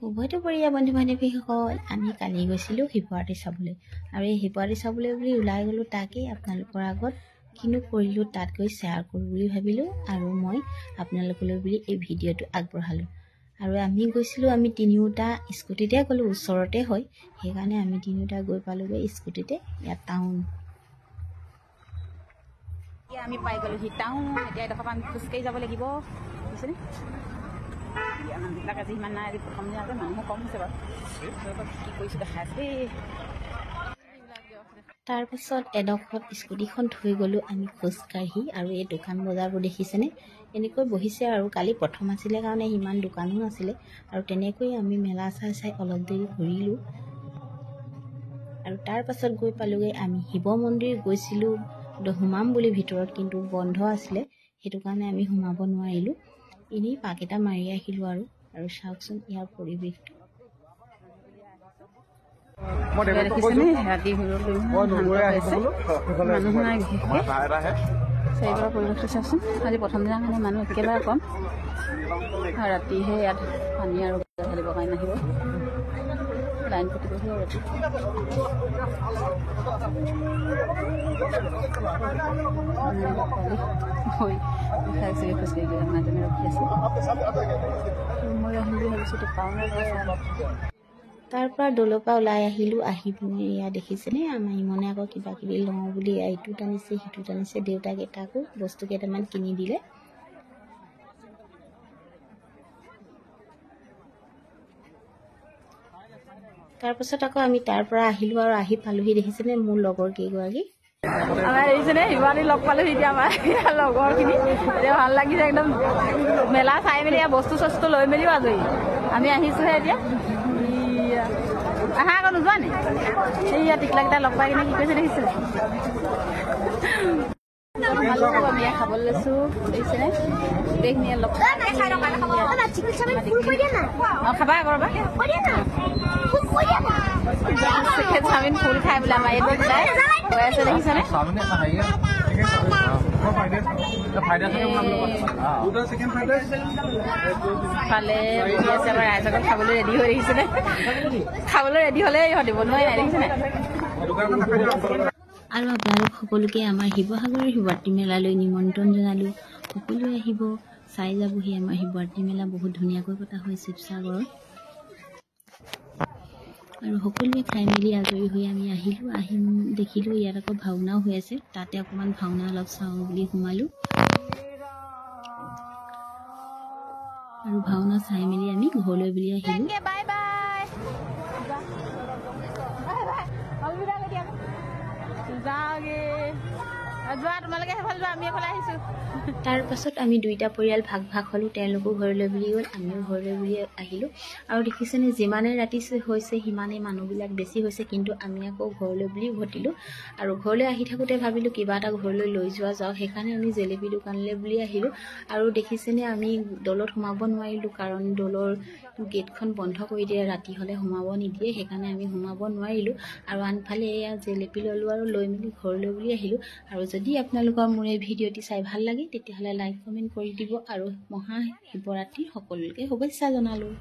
উভয়তো পৰিয়া বন্ধু বান্ধৱীসকল আমি কালি গৈছিলোঁ শিৱৰাত্ৰি চাবলৈ আৰু এই শিৱৰাত্ৰি চাবলৈ বুলি ওলাই গ'লোঁ তাকেই আপোনালোকৰ আগত কিনো কৰিলোঁ তাত গৈ শ্বেয়াৰ কৰোঁ বুলি ভাবিলোঁ আৰু মই আপোনালোকলৈ বুলি এই ভিডিঅ'টো আগবঢ়ালোঁ। আৰু আমি গৈছিলোঁ আমি তিনিওটা স্কুটিতে গ'লোঁ, ওচৰতে হয় সেইকাৰণে আমি তিনিওটা গৈ পালোঁগৈ স্কুটিতে ইয়াত টাউন। এতিয়া আমি পাই গ'লোহি টাউন। এতিয়া এডোখৰ পৰা আমি খোজকাঢ়ি যাব লাগিব বুজিছেনে। মানুহবিলাক আজি ইমান নাই, আজি প্ৰথম দিনা যে মানুহো কম হৈছে বাৰু। কি কৰিছোঁ দেখাই আছে দেই। তাৰপাছত এডোখৰত স্কুটিখন থৈ গ'লোঁ আমি খোজকাঢ়ি আৰু এই দোকান বজাৰবোৰ দেখিছেনে এনেকৈ বহিছে আৰু কালি প্ৰথম আছিলে কাৰণে ইমান দোকানো নাছিলে আৰু তেনেকৈ আমি মেলা চাই অলপ দেৰি ঘূৰিলোঁ আৰু তাৰপাছত গৈ পালোঁগৈ আমি শিৱ মন্দিৰ গৈছিলোঁ সোমাম বুলি ভিতৰত কিন্তু বন্ধ আছিলে সেইটো কাৰণে আমি সোমাব নোৱাৰিলোঁ। এনেই পাক এটা মাৰি আহিলোঁ আৰু চাওকচোন ইয়াৰ পৰিৱেশটো। দেখিছেনে ৰাতি মানুহ নাই বিশেষকৈ চাৰিবাৰ পৰিৱেশটো চাওকচোন। আজি প্ৰথম দিনা কাৰণে মানুহ একেবাৰে কম আৰু ৰাতিহে ইয়াত পানী আৰু ঢালিবৰ কাৰণে আহিব। লাইন পাতিবহি আৰু ৰাতি চাগে খোজকাঢ়ি গৈ মাজনে ৰখি আছে। মই আহিম বুলি ভাবিছোঁ তাৰ পৰা দৌলৰ পৰা ওলাই আহিলোঁ। আহি পিনে এয়া দেখিছেনে আমাৰ ইমনে আকৌ কিবা কিবি লওঁ বুলি ইটো টানিছে সিটো টানিছে। দেউতাকে তাকো বস্তু কেইটামান কিনি দিলে। তাৰপাছত আকৌ আমি তাৰ পৰা আহিলোঁ আৰু আহি পালোহি দেখিছেনে মোৰ লগৰ কেইগৰাকী আমাৰ দেখিছেনে শিৱৰাত্ৰি লগ পালোহি। এতিয়া আমাৰ লগৰখিনি এতিয়া ভাল লাগিছে একদম মেলা চাই মেলি বস্তু চস্তু লৈ মেলিও আজৰি আমি আহিছোঁহে এতিয়া। আহা আকৌ নোযোৱা নি এইয়া টিকলাকেইটা লগ পাই কিনে কি কৈছে দেখিছিলে। আমি খাবলৈ লৈছোঁ দেখিছেনে গোটেইখিনিয়ে লগ খাবা কৰবা চাওমিন ফুল খাই বোলে আমাৰ এইটো ওলাই গৈ আছে দেখিছেনে। ফালে বহি আছে আমাৰ ৰাইজক খাবলৈ ৰেডি হৈ দেখিছেনে। খাবলৈ ৰেডি হ'লে ইহঁতি বনোৱাই নাই দেখিছেনে। আৰু আপোনালোক সকলোকে আমাৰ শিৱসাগৰৰ শিৱৰাত্ৰি মেলালৈ নিমন্ত্ৰণ জনালোঁ। সকলোৱে আহিব চাই যাবহি। আমাৰ শিৱৰাত্ৰি মেলা বহুত ধুনীয়াকৈ পতা হয় শিৱসাগৰত আৰু সকলোৱে খাই মেলি আজৰি হৈ আমি আহিম দেখিলোঁ ইয়াত আকৌ ভাওনাও হৈ আছে। তাতে অকণমান ভাওনা অলপ চাওঁ বুলি সোমালোঁ আৰু ভাওনা চাই মেলি আমি ঘৰলৈ বুলি আহিলোঁ। তাৰ পাছত আমি দুইটা পৰিয়াল ভাগ হ'লোঁ। তেওঁলোকো ঘৰলৈ বুলি গ'ল আমিও ঘৰলৈ বুলি আহিলোঁ আৰু দেখিছেনে যিমানে ৰাতি হৈছে সিমানেই মানুহবিলাক বেছি হৈছে কিন্তু আমি আকৌ ঘৰলৈ বুলি উভতিলোঁ আৰু ঘৰলৈ আহি থাকোঁতে ভাবিলোঁ কিবা এটা ঘৰলৈ লৈ যোৱা যাওক সেইকাৰণে আমি জেলেপি দোকানলৈ বুলি আহিলোঁ আৰু দেখিছেনে আমি দৌলত সোমাব নোৱাৰিলোঁ কাৰণ দৌলৰ গেটখন বন্ধ কৰি দিয়ে ৰাতি হ'লে সোমাব নিদিয়ে সেইকাৰণে আমি সোমাব নোৱাৰিলোঁ আৰু আনফালে এয়া জেলেপি ল'লোঁ আৰু লৈ মেলি ঘৰলৈ বুলি আহিলোঁ। আৰু যদি আপোনালোকৰ মোৰ এই ভিডিঅ'টি চাই ভাল লাগে তেতিয়াহ'লে লাইক কমেণ্ট কৰি দিব আৰু মহা শিৱৰাত্ৰিৰ সকলোকে শুভেচ্ছা জনালোঁ।